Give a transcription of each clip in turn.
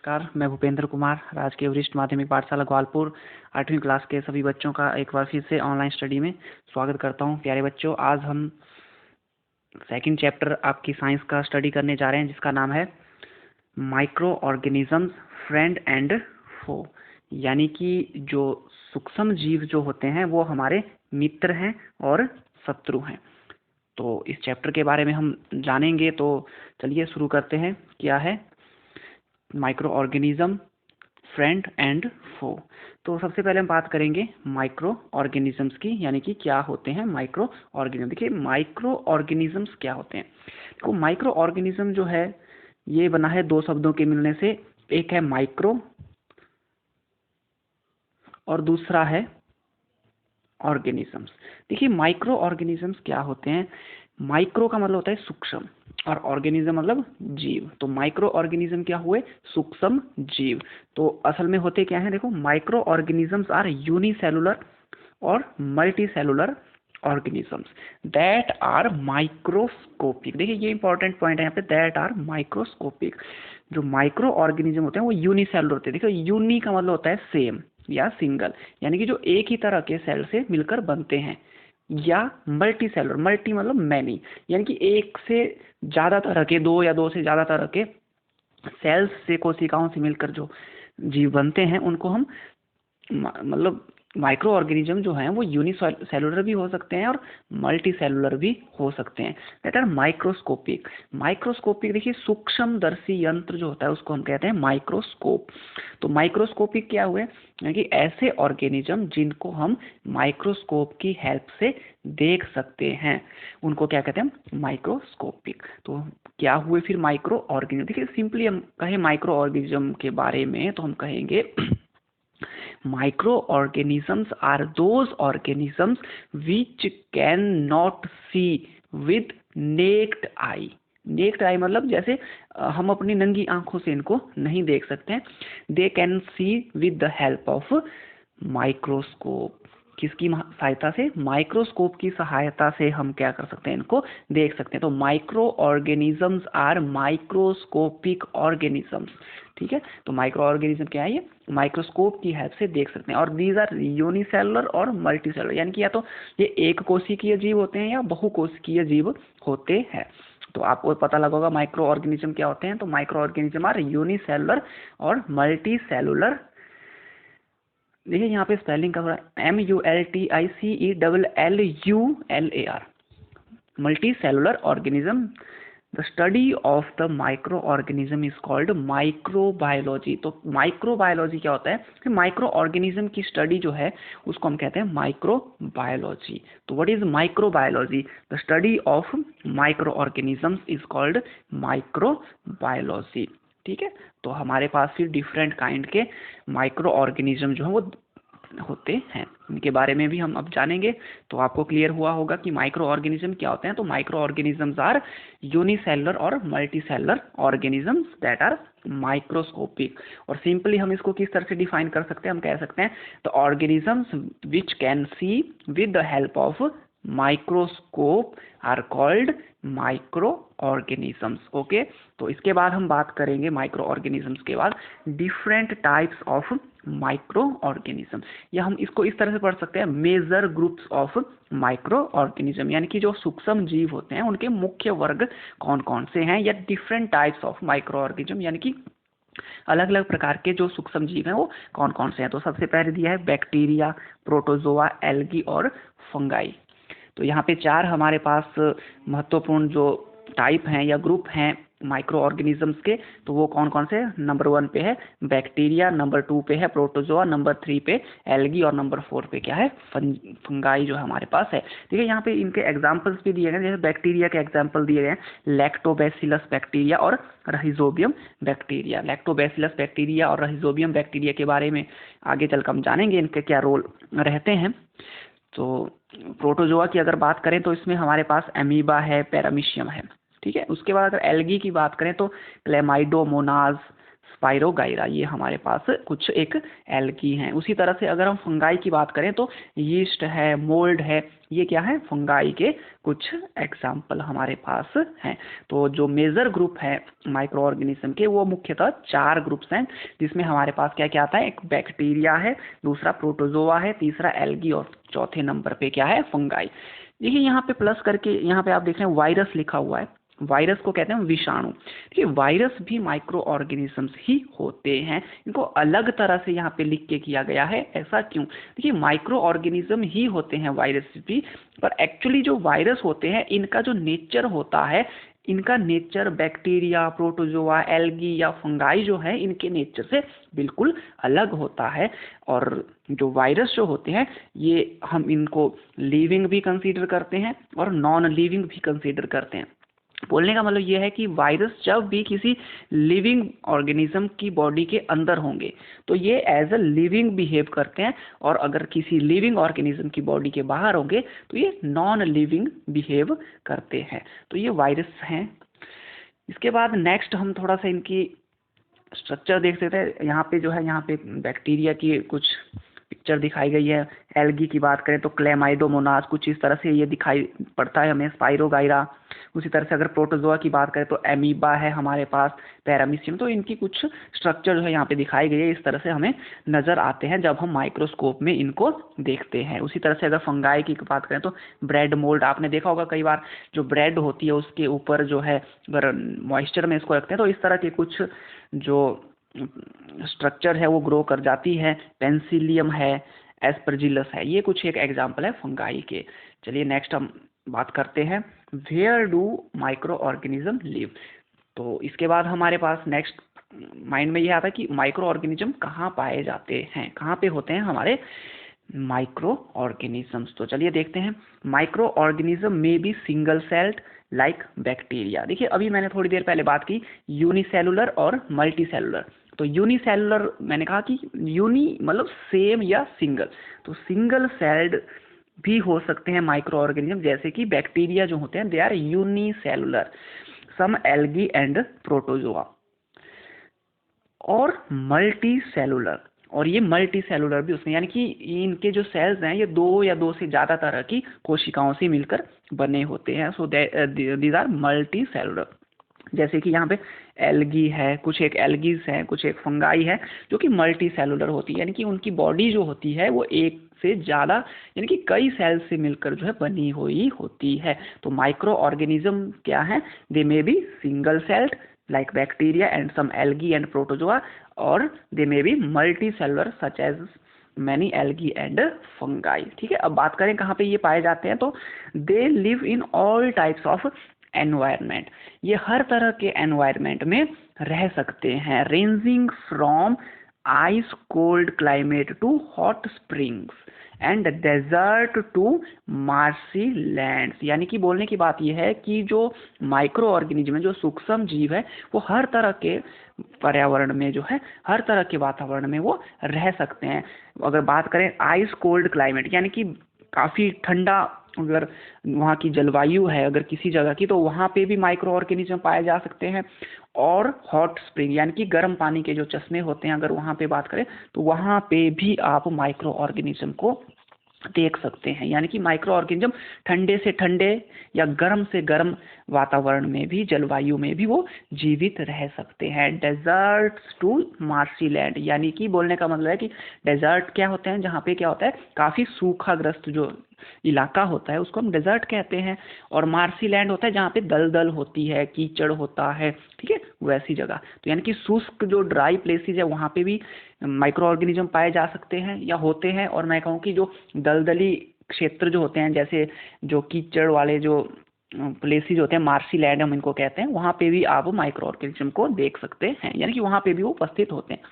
नमस्कार, मैं भूपेंद्र कुमार, राजकीय वरिष्ठ माध्यमिक पाठशाला ग्वालपुर 8वीं क्लास के सभी बच्चों का एक बार फिर से ऑनलाइन स्टडी में स्वागत करता हूं। प्यारे बच्चों, आज हम सेकंड चैप्टर आपकी साइंस का स्टडी करने जा रहे हैं, जिसका नाम है माइक्रो ऑर्गेनिजम्स फ्रेंड एंड फो। यानी कि जो सूक्ष्म जीव जो होते हैं वो हमारे मित्र हैं और शत्रु हैं। तो इस चैप्टर के बारे में हम जानेंगे। तो चलिए शुरू करते हैं। क्या है माइक्रो ऑर्गेनिज्म फ्रेंड एंड फो। तो सबसे पहले हम बात करेंगे माइक्रो ऑर्गेनिजम्स की, यानी कि क्या होते हैं माइक्रो ऑर्गेनिज्म। देखिए, माइक्रो ऑर्गेनिजम्स क्या होते हैं। तो माइक्रो ऑर्गेनिज्म जो है ये बना है दो शब्दों के मिलने से। एक है माइक्रो और दूसरा है ऑर्गेनिजम्स। देखिए, माइक्रो ऑर्गेनिजम्स क्या होते हैं। माइक्रो का मतलब होता है सूक्ष्म और ऑर्गेनिज्म मतलब जीव। तो माइक्रो ऑर्गेनिज्म क्या हुए, सूक्ष्म जीव। तो असल में होते क्या है, देखो, माइक्रो ऑर्गेनिजम्स आर यूनिसेलुलर और multicellular organisms that are microscopic. देखिए, ये इंपॉर्टेंट पॉइंट है यहाँ पे, दैट आर माइक्रोस्कोपिक। जो माइक्रो ऑर्गेनिज्म होते हैं वो यूनिसेलुलर होते हैं। देखो, यूनि का मतलब होता है सेम या सिंगल, यानी कि जो एक ही तरह के सेल से मिलकर बनते हैं, या मल्टी सेलुलर, मल्टी मतलब मैनी, यानी कि एक से ज़्यादा तरह के, दो या दो से ज़्यादा तरह के सेल्स से, कोशिकाओं से मिलकर जो जीव बनते हैं उनको हम मतलब माइक्रो ऑर्गेनिज्म जो हैं वो यूनिसेलुलर भी हो सकते हैं और मल्टी सेलुलर भी हो सकते हैं। That are microscopic. माइक्रोस्कोपिक, देखिए, सूक्ष्मदर्शी यंत्र जो होता है उसको हम कहते हैं माइक्रोस्कोप। तो माइक्रोस्कोपिक क्या हुए, कि ऐसे ऑर्गेनिज्म जिनको हम माइक्रोस्कोप की हेल्प से देख सकते हैं उनको क्या कहते हैं, माइक्रोस्कोपिक। तो क्या हुए फिर माइक्रो ऑर्गेनिज्म। देखिए, सिंपली हम कहें माइक्रो ऑर्गेनिज्म के बारे में तो हम कहेंगे microorganisms are those organisms which cannot see with naked eye। Necked आई मतलब जैसे हम अपनी नंगी आंखों से इनको नहीं देख सकते हैं। They can see with the help of microscope. किसकी सहायता से, माइक्रोस्कोप की सहायता से हम क्या कर सकते हैं, इनको देख सकते हैं। तो microorganisms are microscopic organisms. ठीक है, तो माइक्रो ऑर्गेनिज्म क्या है, ये माइक्रोस्कोप की हेल्प से देख सकते हैं। और दीज आर यूनिसेलुलर और मल्टी सेलुलर, यानी कि या तो ये एक कोशिकीय जीव होते हैं या बहुकोशिकीय जीव होते हैं। तो आपको पता लगा होगा माइक्रो ऑर्गेनिज्म क्या होते हैं। तो माइक्रो ऑर्गेनिज्म आर यूनिसेलुलर और मल्टी सेलुलर। देखिए, यहाँ पे स्पेलिंग का थोड़ा MULTICELLULAR, multi cellular organism. The study of the micro organism is called microbiology. तो माइक्रोबायोलॉजी क्या होता है, कि माइक्रो ऑर्गेनिज्म की स्टडी जो है उसको हम कहते हैं माइक्रोबायोलॉजी। तो what is microbiology, the study of micro organisms is called microbiology. ठीक है, तो हमारे पास फिर डिफरेंट काइंड के माइक्रो ऑर्गेनिज्म जो है वो होते हैं, इनके बारे में भी हम अब जानेंगे। तो आपको क्लियर हुआ होगा कि माइक्रो ऑर्गेनिज्म क्या होते हैं। तो माइक्रो ऑर्गेनिजम्स आर यूनिसेलुलर और multicellular organisms that are microscopic. और सिंपली हम इसको किस तरह से डिफाइन कर सकते हैं, हम कह सकते हैं the organisms which can see with the help of microscope are called microorganisms. Okay, तो इसके बाद हम बात करेंगे माइक्रो ऑर्गेनिजम्स के बाद different types of microorganism, या हम इसको इस तरह से पढ़ सकते हैं major groups of microorganism, यानी कि जो सूक्ष्म जीव होते हैं उनके मुख्य वर्ग कौन कौन से हैं, या different types of microorganism, यानी कि अलग अलग प्रकार के जो सूक्ष्म जीव हैं वो कौन कौन से हैं। तो सबसे पहले दिया है बैक्टीरिया, प्रोटोजोआ, एल्गी और फंगाई। तो यहाँ पे चार हमारे पास महत्वपूर्ण जो टाइप हैं या ग्रुप हैं माइक्रो ऑर्गेनिजम्स के, तो वो कौन कौन से, नंबर 1 पे है बैक्टीरिया, नंबर 2 पे है प्रोटोजोआ, नंबर 3 पे एल्गी और नंबर 4 पे क्या है, फंगाई जो हमारे पास है। देखिए, यहाँ पे इनके एग्जाम्पल्स भी दिए गए, जैसे बैक्टीरिया के एग्जाम्पल दिए गए हैं लैक्टोबैसिलस बैक्टीरिया और रहिजोबियम बैक्टीरिया। लैक्टोबैसिलस बैक्टीरिया और रहिजोबियम बैक्टीरिया के बारे में आगे चलकर हम जानेंगे इनके क्या रोल रहते हैं। तो प्रोटोजोआ की अगर बात करें तो इसमें हमारे पास एमीबा है, पैरामीशियम है। ठीक है, उसके बाद अगर एल्गी की बात करें तो क्लेमाइडोमोनाज, स्पाइरोगाइरा, ये हमारे पास कुछ एक एल्गी हैं। उसी तरह से अगर हम फंगाई की बात करें तो यीस्ट है, मोल्ड है, ये क्या है, फंगाई के कुछ एग्जाम्पल हमारे पास हैं। तो जो मेजर ग्रुप है माइक्रो ऑर्गेनिज्म के वो मुख्यतः 4 ग्रुप्स हैं, जिसमें हमारे पास क्या क्या आता है, एक बैक्टीरिया है, दूसरा प्रोटोजोआ है, तीसरा एल्गी और चौथे नंबर पे क्या है, फंगाई। देखिए यहाँ पे प्लस करके यहाँ पे आप देख रहे हैं वायरस लिखा हुआ है, वायरस को कहते हैं विषाणु। देखिए वायरस भी माइक्रो ऑर्गेनिजम्स ही होते हैं, इनको अलग तरह से यहाँ पे लिख के किया गया है, ऐसा क्यों? देखिए माइक्रो ऑर्गेनिज्म ही होते हैं वायरस भी, पर एक्चुअली जो वायरस होते हैं इनका जो नेचर होता है, इनका नेचर बैक्टीरिया, प्रोटोजोआ, एल्गी या फंगाई जो है इनके नेचर से बिल्कुल अलग होता है। और जो वायरस जो होते हैं ये हम इनको लिविंग भी कंसीडर करते हैं और नॉन लिविंग भी कंसीडर करते हैं। बोलने का मतलब ये है कि वायरस जब भी किसी लिविंग ऑर्गेनिज्म की बॉडी के अंदर होंगे तो ये एज अ लिविंग बिहेव करते हैं, और अगर किसी लिविंग ऑर्गेनिज्म की बॉडी के बाहर होंगे तो ये नॉन लिविंग बिहेव करते हैं। तो ये वायरस हैं। इसके बाद नेक्स्ट हम थोड़ा सा इनकी स्ट्रक्चर देख सकते हैं। यहाँ पे जो है, यहाँ पे बैक्टीरिया की कुछ पिक्चर दिखाई गई है। एल्गी की बात करें तो क्लेमाइडोमोनास, कुछ इस तरह से ये दिखाई पड़ता है हमें, स्पाइरोगाइरा। उसी तरह से अगर प्रोटोजोआ की बात करें तो एमीबा है हमारे पास, पैरामीशियम। तो इनकी कुछ स्ट्रक्चर जो है यहाँ पे दिखाई गई है, इस तरह से हमें नज़र आते हैं जब हम माइक्रोस्कोप में इनको देखते हैं। उसी तरह से अगर फंगाई की बात करें तो ब्रेड मोल्ड, आपने देखा होगा कई बार जो ब्रेड होती है उसके ऊपर जो है अगर मॉइस्चर में इसको रखते हैं तो इस तरह के कुछ जो स्ट्रक्चर है वो ग्रो कर जाती है। पेंसिलियम है, एस्परजिलस है, ये कुछ एक एग्जांपल है फंगाई के। चलिए नेक्स्ट हम बात करते हैं where do microorganism live. तो इसके बाद हमारे पास नेक्स्ट माइंड में ये आता है कि माइक्रो ऑर्गेनिज्म कहाँ पाए जाते हैं, कहाँ पे होते हैं हमारे माइक्रो ऑर्गेनिजम्स। तो चलिए देखते हैं। माइक्रो ऑर्गेनिज्म में be single celled like bacteria. देखिए अभी मैंने थोड़ी देर पहले बात की यूनिसेलुलर और मल्टी सेलुलर। तो यूनिसेलुलर मैंने कहा कि यूनि मतलब सेम या सिंगल, तो सिंगल सेल्ड भी हो सकते हैं माइक्रो ऑर्गेनिज्म, जैसे कि बैक्टीरिया जो होते हैं they are unicellular, some algae and protozoa. और मल्टी सेलुलर, और ये मल्टी सेलुलर भी उसमें, यानी कि इनके जो सेल्स हैं ये 2 या 2 से ज़्यादा तरह की कोशिकाओं से मिलकर बने होते हैं। So these are multicellular. जैसे कि यहाँ पे एल्गी है, कुछ एक एल्गीज हैं, कुछ एक फंगाई है जो कि मल्टी सेलुलर होती है, यानी कि उनकी बॉडी जो होती है वो एक से ज़्यादा यानी कि कई सेल्स से मिलकर जो है बनी हुई होती है। तो माइक्रो ऑर्गेनिज्म क्या है, they may be single celled like bacteria and some algae and protozoa, or they may be multicellular such as many algae and fungi। ठीक है, अब बात करें कहाँ पे ये पाए जाते हैं, तो they live in all types of environment। ये हर तरह के environment में रह सकते हैं, ranging from ice cold climate to hot springs and desert to marshy lands. यानी कि बोलने की बात यह है कि जो माइक्रो ऑर्गेनिज्म है, जो सूक्ष्म जीव है, वो हर तरह के पर्यावरण में जो है, हर तरह के वातावरण में वो रह सकते हैं। अगर बात करें आइस कोल्ड क्लाइमेट, यानी कि काफ़ी ठंडा अगर वहाँ की जलवायु है अगर किसी जगह की, तो वहाँ पे भी माइक्रो ऑर्गेनिज्म पाए जा सकते हैं। और हॉट स्प्रिंग यानी कि गर्म पानी के जो चश्मे होते हैं, अगर वहाँ पे बात करें तो वहाँ पे भी आप माइक्रो ऑर्गेनिज्म को देख सकते हैं। यानी कि माइक्रो ऑर्गेनिज्म ठंडे से ठंडे या गर्म से गर्म वातावरण में भी, जलवायु में भी वो जीवित रह सकते हैं। डेजर्ट्स टू मार्सी लैंड, यानी कि बोलने का मतलब है कि डेजर्ट क्या होते हैं, जहाँ पे क्या होता है काफ़ी सूखाग्रस्त जो इलाका होता है उसको हम डेजर्ट कहते हैं। और मार्सी लैंड होता है जहाँ पे दलदल होती है, कीचड़ होता है, ठीक है, वैसी जगह। तो यानी कि शुष्क जो ड्राई प्लेसेस है वहाँ पे भी माइक्रो ऑर्गेनिज्म पाए जा सकते हैं या होते हैं। और मैं कहूँ कि जो दलदली क्षेत्र जो होते हैं, जैसे जो कीचड़ वाले जो प्लेसेस होते हैं, मार्सी लैंड हम इनको कहते हैं, वहाँ पे भी आप माइक्रो ऑर्गेनिज्म को देख सकते हैं, यानी कि वहाँ पे भी वो उपस्थित होते हैं।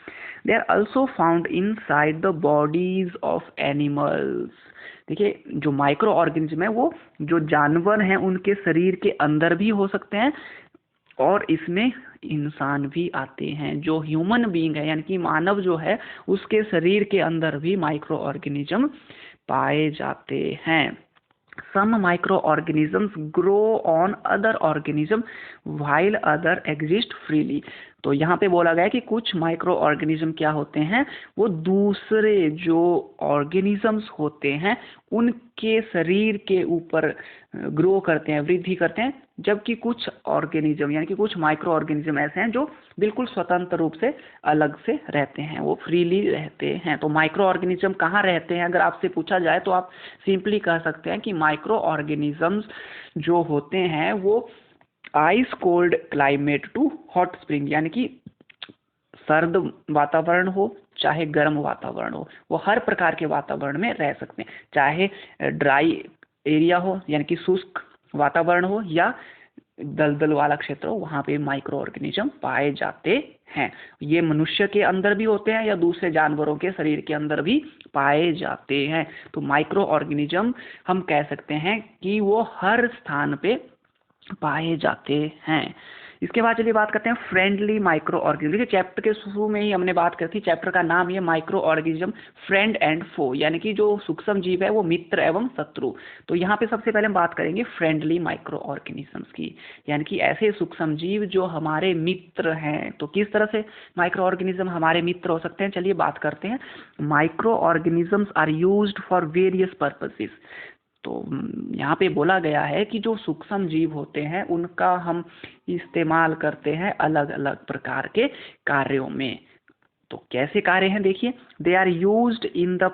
They are also found inside the bodies of animals. देखिए जो माइक्रो ऑर्गेनिज्म है वो जो जानवर हैं उनके शरीर के अंदर भी हो सकते हैं, और इसमें इंसान भी आते हैं। जो ह्यूमन बीइंग है यानी कि मानव जो है उसके शरीर के अंदर भी माइक्रो ऑर्गेनिज्म पाए जाते हैं। Some microorganisms grow on other organisms while other exist freely। तो यहाँ पे बोला गया है कि कुछ माइक्रो ऑर्गेनिज्म क्या होते हैं, वो दूसरे जो ऑर्गेनिजम्स होते हैं उनके शरीर के ऊपर ग्रो करते हैं, वृद्धि करते हैं, जबकि कुछ ऑर्गेनिज्म यानी कि कुछ माइक्रो ऑर्गेनिज्म ऐसे हैं जो बिल्कुल स्वतंत्र रूप से अलग से रहते हैं, वो फ्रीली रहते हैं। तो माइक्रो ऑर्गेनिज्म कहाँ रहते हैं, अगर आपसे पूछा जाए तो आप सिंपली कह सकते हैं कि माइक्रो ऑर्गेनिजम्स जो होते हैं वो ice cold climate to hot spring, यानी कि सर्द वातावरण हो चाहे गर्म वातावरण हो, वो हर प्रकार के वातावरण में रह सकते हैं, चाहे ड्राई एरिया हो यानी कि शुष्क वातावरण हो या दलदल वाला क्षेत्र हो, वहाँ पे माइक्रो ऑर्गेनिज्म पाए जाते हैं। ये मनुष्य के अंदर भी होते हैं या दूसरे जानवरों के शरीर के अंदर भी पाए जाते हैं। तो माइक्रो ऑर्गेनिज्म हम कह सकते हैं कि वो हर स्थान पे पाए जाते हैं। इसके बाद चलिए बात करते हैं फ्रेंडली माइक्रो ऑर्गेनिज्म। देखिए चैप्टर के शुरू में ही हमने बात करी थी, चैप्टर का नाम ये माइक्रो ऑर्गेनिज्म फ्रेंड एंड फो, यानी कि जो सूक्ष्म जीव है वो मित्र एवं शत्रु। तो यहाँ पे सबसे पहले हम बात करेंगे फ्रेंडली माइक्रो ऑर्गेनिजम्स की, यानी कि ऐसे सूक्ष्म जीव जो हमारे मित्र हैं। तो किस तरह से माइक्रो ऑर्गेनिज्म हमारे मित्र हो सकते हैं, चलिए बात करते हैं। Microorganisms are used for various purposes. तो यहाँ पे बोला गया है कि जो सूक्ष्म जीव होते हैं उनका हम इस्तेमाल करते हैं अलग अलग प्रकार के कार्यों में। तो कैसे कार्य हैं देखिए, they are used in the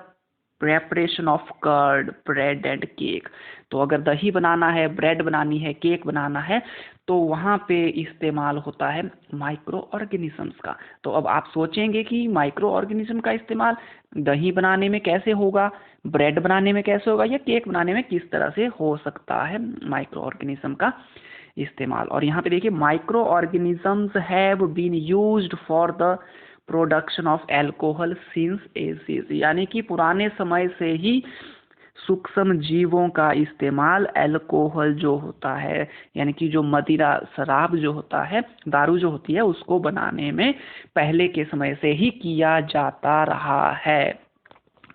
preparation of curd, bread and cake. तो अगर दही बनाना है, ब्रेड बनानी है, केक बनाना है, तो वहाँ पे इस्तेमाल होता है माइक्रो ऑर्गेनिजम्स का। तो अब आप सोचेंगे कि माइक्रो ऑर्गेनिज्म का इस्तेमाल दही बनाने में कैसे होगा, ब्रेड बनाने में कैसे होगा, या केक बनाने में किस तरह से हो सकता है माइक्रो ऑर्गेनिज्म का इस्तेमाल। और यहाँ पे देखिए microorganisms have been used for the production of alcohol since ages, यानी कि पुराने समय से ही सूक्ष्म जीवों का इस्तेमाल एल्कोहल जो होता है यानी कि जो मदिरा शराब जो होता है, दारू जो होती है, उसको बनाने में पहले के समय से ही किया जाता रहा है।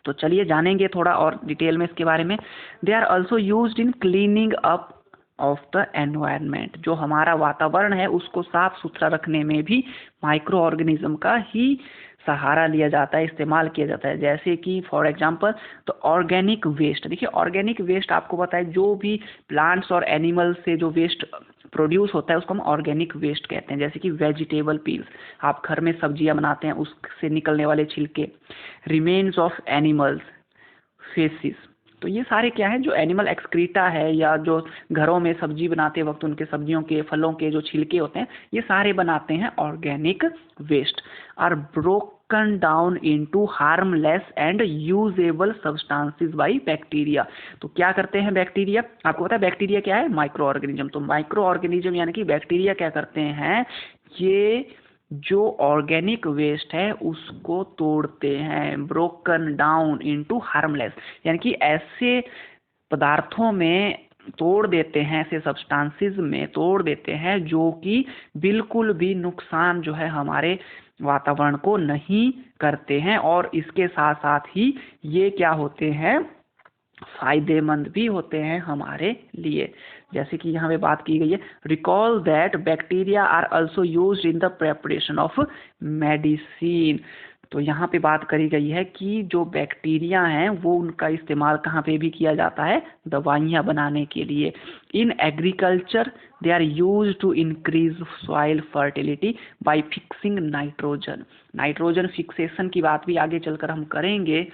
तो चलिए जानेंगे थोड़ा और डिटेल में इसके बारे में। They are also used in cleaning up of the environment. जो हमारा वातावरण है उसको साफ सुथरा रखने में भी माइक्रो ऑर्गेनिज्म का ही सहारा लिया जाता है, इस्तेमाल किया जाता है। जैसे कि फॉर एग्जांपल तो ऑर्गेनिक वेस्ट, देखिए ऑर्गेनिक वेस्ट आपको पता है जो भी प्लांट्स और एनिमल्स से जो वेस्ट प्रोड्यूस होता है उसको हम ऑर्गेनिक वेस्ट कहते हैं। जैसे कि वेजिटेबल पील्स, आप घर में सब्जियां बनाते हैं उससे निकलने वाले छिलके, रिमेन्स ऑफ एनिमल्स, फेसिस। तो ये सारे क्या है, जो एनिमल एक्सक्रीटा है या जो घरों में सब्जी बनाते वक्त उनके सब्जियों के फलों के जो छिलके होते हैं, ये सारे बनाते हैं organic waste. Are broken down into harmless and usable substances by bacteria. तो क्या करते हैं बैक्टीरिया, आपको पता है बैक्टीरिया क्या है, माइक्रो ऑर्गेनिज्म। तो माइक्रो ऑर्गेनिज्म यानी कि बैक्टीरिया क्या करते हैं, ये जो ऑर्गेनिक वेस्ट है उसको तोड़ते हैं, ब्रोकन डाउन इनटू हार्मलेस, यानी कि ऐसे पदार्थों में तोड़ देते हैं, ऐसे सब्सटेंसेस में तोड़ देते हैं जो कि बिल्कुल भी नुकसान जो है हमारे वातावरण को नहीं करते हैं, और इसके साथ साथ ही ये क्या होते हैं, फायदेमंद भी होते हैं हमारे लिए। जैसे कि यहाँ पे बात की गई है, recall that bacteria are also used in the preparation of medicine. तो यहाँ पे बात करी गई है कि जो बैक्टीरिया हैं वो उनका इस्तेमाल कहाँ पे भी किया जाता है, दवाइयाँ बनाने के लिए। In agriculture they are used to increase soil fertility by fixing nitrogen. Nitrogen fixation की बात भी आगे चलकर हम करेंगे,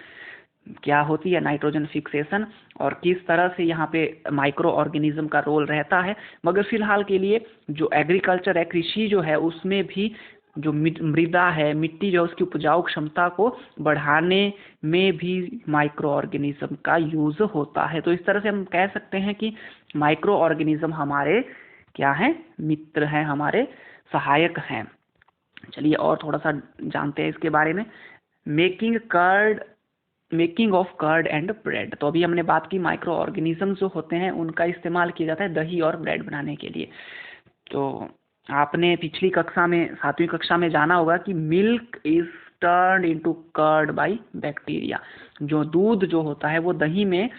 क्या होती है नाइट्रोजन फिक्सेशन और किस तरह से यहाँ पे माइक्रो ऑर्गेनिज्म का रोल रहता है। मगर फिलहाल के लिए जो एग्रीकल्चर है, कृषि जो है, उसमें भी जो मृदा है, मिट्टी जो है, उसकी उपजाऊ क्षमता को बढ़ाने में भी माइक्रो ऑर्गेनिज्म का यूज होता है। तो इस तरह से हम कह सकते हैं कि माइक्रो ऑर्गेनिज्म हमारे क्या हैं, मित्र हैं, हमारे सहायक हैं। चलिए और थोड़ा सा जानते हैं इसके बारे में। Making of curd and bread. तो अभी हमने बात की माइक्रो ऑर्गेनिज्म जो होते हैं उनका इस्तेमाल किया जाता है दही और ब्रेड बनाने के लिए। तो आपने पिछली कक्षा में, 7वीं कक्षा में जाना होगा कि milk is turned into curd by bacteria. जो दूध जो होता है वो दही में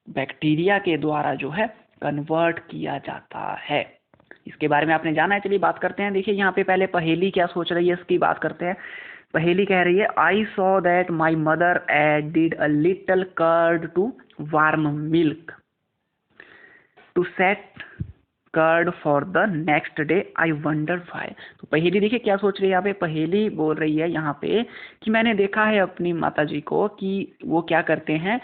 बैक्टीरिया के द्वारा जो है कन्वर्ट किया जाता है। इसके बारे में आपने जाना है, चलिए बात करते हैं। देखिए यहाँ पे पहले पहेली क्या सोच रही है इसकी बात करते हैं। पहेली कह रही है, I saw that my mother added a little curd to warm milk to set curd for the next day, I wonder why. तो पहेली देखिए क्या सोच रही है यहाँ पे। पहेली बोल रही है यहाँ पे कि मैंने देखा है अपनी माता जी को कि वो क्या करते हैं,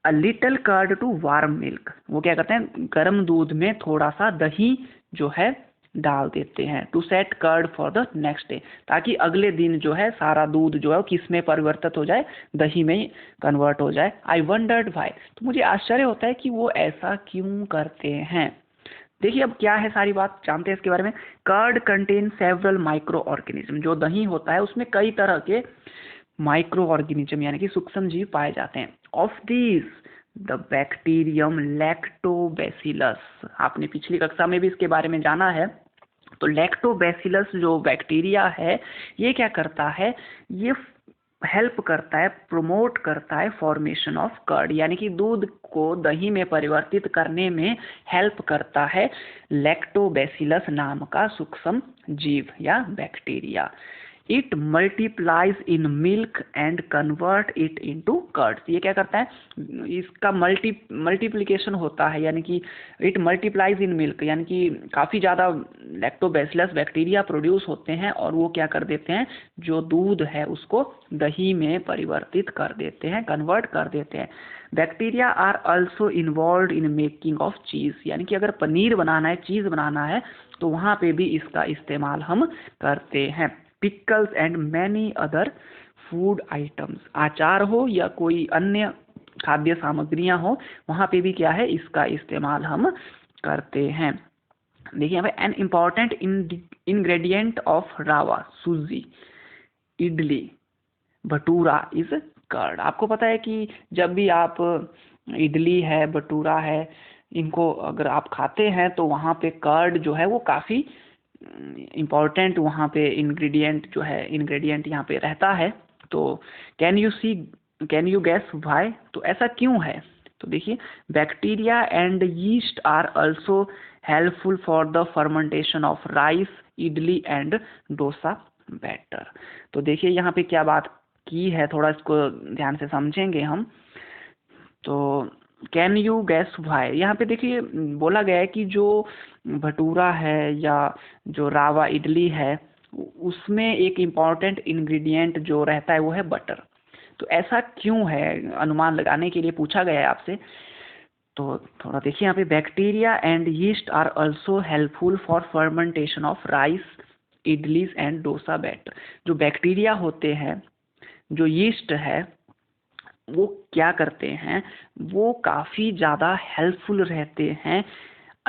a little curd to warm milk, वो क्या करते हैं गर्म दूध में थोड़ा सा दही जो है डाल देते हैं, to set curd for the next day, ताकि अगले दिन जो है सारा दूध जो है वो किस में परिवर्तित हो जाए, दही में कन्वर्ट हो जाए। आई वंडर्ड व्हाई, तो मुझे आश्चर्य होता है कि वो ऐसा क्यों करते हैं। देखिए अब क्या है सारी बात जानते हैं इसके बारे में। Curd contain several microorganism, जो दही होता है उसमें कई तरह के माइक्रो ऑर्गेनिज्म यानी कि सूक्ष्म जीव पाए जाते हैं। Of these the bacterium lactobacillus, आपने पिछली कक्षा में भी इसके बारे में जाना है। तो लैक्टोबैसिलस जो बैक्टीरिया है ये क्या करता है, ये हेल्प करता है, प्रोमोट करता है फॉर्मेशन ऑफ कर्ड, यानी कि दूध को दही में परिवर्तित करने में हेल्प करता है लैक्टोबैसिलस नाम का सूक्ष्म जीव या bacteria. It multiplies in milk and convert it into curd, ये क्या करता है, इसका मल्टीप्लिकेशन होता है, यानी कि इट मल्टीप्लाइज इन मिल्क, यानी कि काफ़ी ज़्यादा लैक्टोबैसिलस बैक्टीरिया प्रोड्यूस होते हैं और वो क्या कर देते हैं, जो दूध है उसको दही में परिवर्तित कर देते हैं, कन्वर्ट कर देते हैं। Bacteria are also involve in making of cheese, यानी कि अगर पनीर बनाना है, चीज़ बनाना है, तो वहाँ पे भी इसका इस्तेमाल हम करते हैं। Pickles and many other food items, अचार हो या कोई अन्य खाद्य सामग्रियां हो, वहाँ पे भी क्या है इसका इस्तेमाल हम करते हैं। देखिए यहाँ पे एन इम्पॉर्टेंट इंग्रेडिएंट ऑफ रावा, सूजी, इडली, भटूरा इज कर्ड। आपको पता है कि जब भी आप इडली है, भटूरा है, इनको अगर आप खाते हैं तो वहाँ पे कर्ड जो है वो काफ़ी इम्पॉर्टेंट वहाँ पे इंग्रेडिएंट यहाँ पे रहता है। तो कैन यू गैस व्हाई, तो ऐसा क्यों है। तो देखिए bacteria and yeast are also helpful for the fermentation of rice, idli and dosa batter. तो देखिए यहाँ पे क्या बात की है, थोड़ा इसको ध्यान से समझेंगे हम। तो कैन यू गैस व्हाई, यहाँ पे देखिए बोला गया है कि जो भटूरा है या जो रावा इडली है उसमें एक इम्पॉर्टेंट इंग्रेडिएंट जो रहता है वो है बटर। तो ऐसा क्यों है, अनुमान लगाने के लिए पूछा गया है आपसे। तो थोड़ा देखिए यहाँ पे, bacteria and yeast are also helpful for fermentation of rice, idlis and dosa batter. जो बैक्टीरिया होते हैं, जो यीस्ट है, वो क्या करते हैं, वो काफ़ी ज़्यादा हेल्पफुल रहते हैं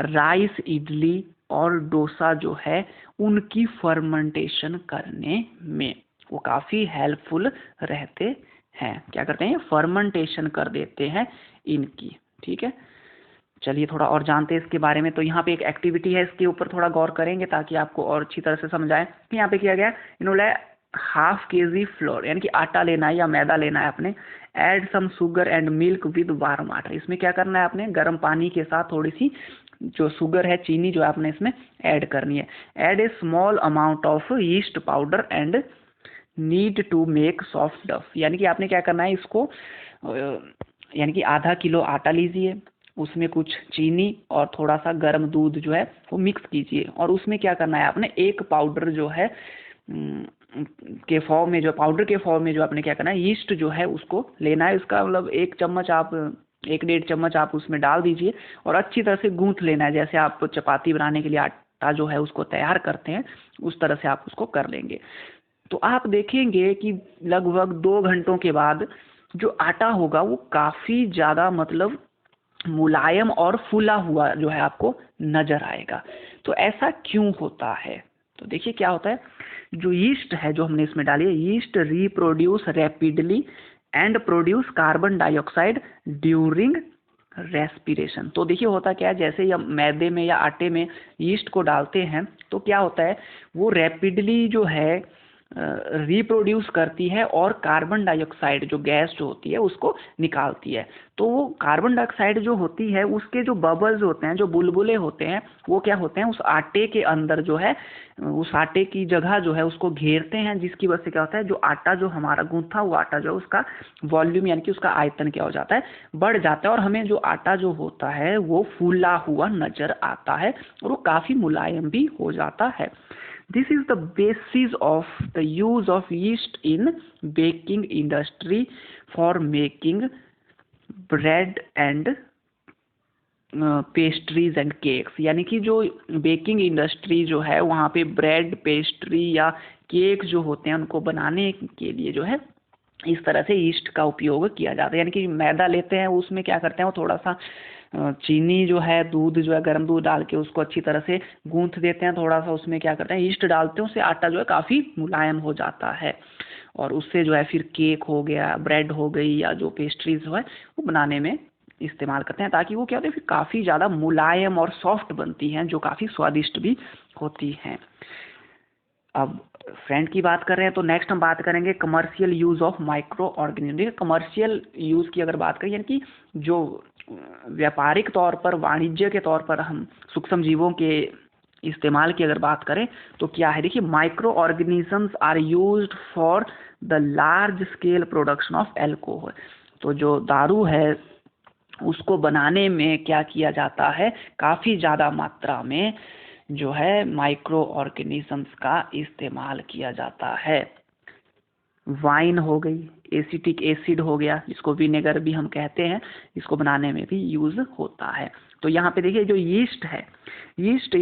राइस, इडली और डोसा जो है उनकी फर्मेंटेशन करने में, वो काफ़ी हेल्पफुल रहते हैं। क्या करते हैं, फर्मेंटेशन कर देते हैं इनकी। ठीक है, चलिए थोड़ा और जानते हैं इसके बारे में। तो यहाँ पे एक एक्टिविटी है, इसके ऊपर थोड़ा गौर करेंगे ताकि आपको और अच्छी तरह से समझ आए। कि यहाँ पे किया गया, इन्होंने ½ kg फ्लोर यानी कि आटा लेना है या मैदा लेना है आपने, add some sugar and milk with warm water, इसमें क्या करना है आपने, गर्म पानी के साथ थोड़ी सी जो शुगर है, चीनी जो आपने इसमें ऐड करनी है। Add a small amount of yeast powder and need to make soft dough, यानी कि आपने क्या करना है इसको, यानी कि ½ किलो आटा लीजिए, उसमें कुछ चीनी और थोड़ा सा गर्म दूध जो है वो मिक्स कीजिए, और उसमें क्या करना है आपने, एक पाउडर जो है के फॉर्म में, जो पाउडर के फॉर्म में जो आपने क्या करना है, यीस्ट जो है उसको लेना है। उसका मतलब 1 चम्मच आप 1-1.5 चम्मच आप उसमें डाल दीजिए और अच्छी तरह से गूंथ लेना है। जैसे आप चपाती बनाने के लिए आटा जो है उसको तैयार करते हैं, उस तरह से आप उसको कर लेंगे। तो आप देखेंगे कि लगभग 2 घंटों के बाद जो आटा होगा वो काफ़ी ज़्यादा मतलब मुलायम और फूला हुआ जो है आपको नजर आएगा। तो ऐसा क्यों होता है, तो देखिए क्या होता है, जो यीस्ट है जो हमने इसमें डाली है, yeast reproduce rapidly and produce carbon dioxide during respiration. तो देखिए होता क्या है, जैसे हम मैदे में या आटे में यीस्ट को डालते हैं तो क्या होता है, वो रैपिडली जो है रिप्रोड्यूस करती है और कार्बन डाइऑक्साइड जो गैस जो होती है उसको निकालती है। तो वो कार्बन डाइऑक्साइड जो होती है उसके जो बबल्स होते हैं, जो बुलबुले होते हैं, वो क्या होते हैं उस आटे के अंदर जो है, उस आटे की जगह जो है उसको घेरते हैं, जिसकी वजह से क्या होता है, जो आटा जो हमारा गूंथा हुआ आटा जो है उसका वॉल्यूम यानी कि उसका आयतन क्या हो जाता है, बढ़ जाता है, और हमें जो आटा जो होता है वो फूला हुआ नजर आता है और वो काफ़ी मुलायम भी हो जाता है। This is the basis of the use of yeast in baking industry for making bread and pastries and cakes. यानी कि जो बेकिंग इंडस्ट्री जो है वहाँ पे ब्रेड, पेस्ट्री या केक जो होते हैं उनको बनाने के लिए जो है इस तरह से ईस्ट का उपयोग किया जाता है। यानी कि मैदा लेते हैं, उसमें क्या करते हैं वो थोड़ा सा चीनी जो है, दूध जो है, गर्म दूध डाल के उसको अच्छी तरह से गूंथ देते हैं, थोड़ा सा उसमें क्या करते हैं ईस्ट डालते हैं, उससे आटा जो है काफ़ी मुलायम हो जाता है, और उससे जो है फिर केक हो गया, ब्रेड हो गई, या जो पेस्ट्रीज जो है वो बनाने में इस्तेमाल करते हैं, ताकि वो क्या होता है फिर काफ़ी ज़्यादा मुलायम और सॉफ्ट बनती हैं, जो काफ़ी स्वादिष्ट भी होती हैं। अब फ्रेंड की बात कर रहे हैं तो नेक्स्ट हम बात करेंगे commercial use of micro organism. देखिए कमर्शियल यूज़ की अगर बात करें, यानी कि जो व्यापारिक तौर पर, वाणिज्य के तौर पर हम सूक्ष्म जीवों के इस्तेमाल की अगर बात करें तो क्या है, देखिए microorganisms are used for the large scale production of alcohol. तो जो दारू है उसको बनाने में क्या किया जाता है, काफ़ी ज़्यादा मात्रा में जो है माइक्रो ऑर्गेनिजम्स का इस्तेमाल किया जाता है। वाइन हो गई, एसिटिक एसिड हो गया जिसको विनेगर भी हम कहते हैं, इसको बनाने में भी यूज़ होता है। तो यहाँ पे देखिए जो यीस्ट है, yeast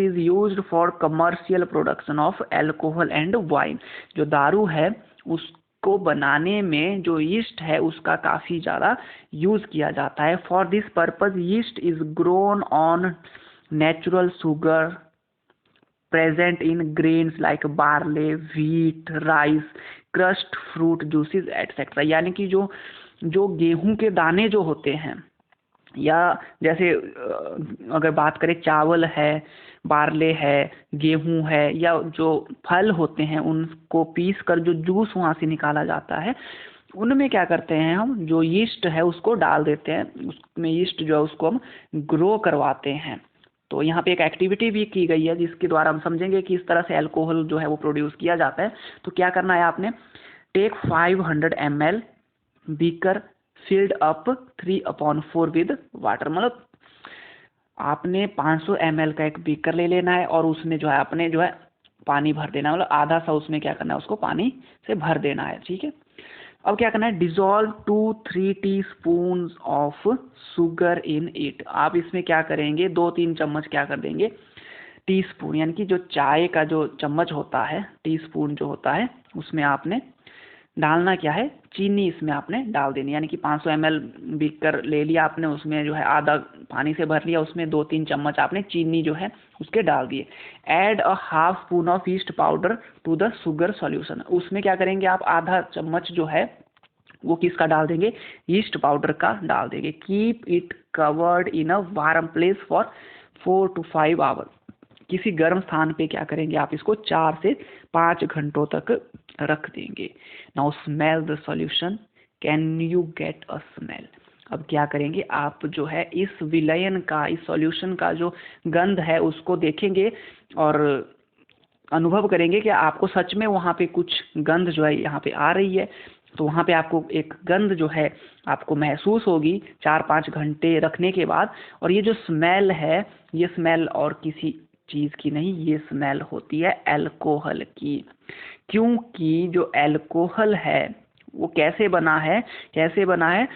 is used for commercial production of alcohol and wine. जो दारू है उसको बनाने में जो यीस्ट है उसका काफ़ी ज़्यादा यूज़ किया जाता है। For this purpose yeast is grown on natural sugar present in grains like barley, wheat, rice, crushed fruit juices etc। यानी कि जो गेहूं के दाने जो होते हैं, या जैसे अगर बात करें चावल है, बारले है, गेहूं है, या जो फल होते हैं उनको पीस कर जो जूस वहाँ से निकाला जाता है, उनमें क्या करते हैं हम, जो यीस्ट है उसको डाल देते हैं, उसमें यीस्ट जो है उसको हम ग्रो करवाते हैं। तो यहाँ पे एक एक्टिविटी भी की गई है जिसके द्वारा हम समझेंगे कि इस तरह से अल्कोहल जो है वो प्रोड्यूस किया जाता है। तो क्या करना है आपने, take 500 ml beaker filled up 3/4 with water. मतलब आपने 500 ml का एक बीकर ले लेना है और उसमें जो है आपने जो है पानी भर देना है, मतलब आधा सा उसमें क्या करना है, उसको पानी से भर देना है, ठीक है। अब क्या करना है, dissolve 2-3 teaspoon of sugar in it. आप इसमें क्या करेंगे, 2-3 चम्मच क्या कर देंगे, टीस्पून, यानी कि जो चाय का जो चम्मच होता है, टीस्पून जो होता है, उसमें आपने डालना क्या है, चीनी इसमें आपने डाल देनी। यानी कि 500 ml बीकर ले लिया आपने, उसमें जो है आधा पानी से भर लिया, उसमें 2-3 चम्मच आपने चीनी जो है उसके डाल दिए। Add a half spoon of yeast powder to the sugar solution. उसमें क्या करेंगे आप, आधा चम्मच जो है वो किसका डाल देंगे, ईस्ट पाउडर का डाल देंगे। Keep it covered in a warm place for 4 to 5 hour. किसी गर्म स्थान पे क्या करेंगे आप, इसको 4 से 5 घंटों तक रख देंगे। Now smell the solution, can you get a smell. अब क्या करेंगे आप, जो है इस विलयन का, इस सॉल्यूशन का जो गंध है उसको देखेंगे और अनुभव करेंगे कि आपको सच में वहाँ पे कुछ गंध जो है यहाँ पे आ रही है। तो वहाँ पे आपको एक गंध जो है आपको महसूस होगी 4-5 घंटे रखने के बाद। और ये जो स्मेल है, ये स्मेल और किसी चीज़ की नहीं, ये स्मेल होती है अल्कोहल की। क्योंकि जो अल्कोहल है वो कैसे बना है,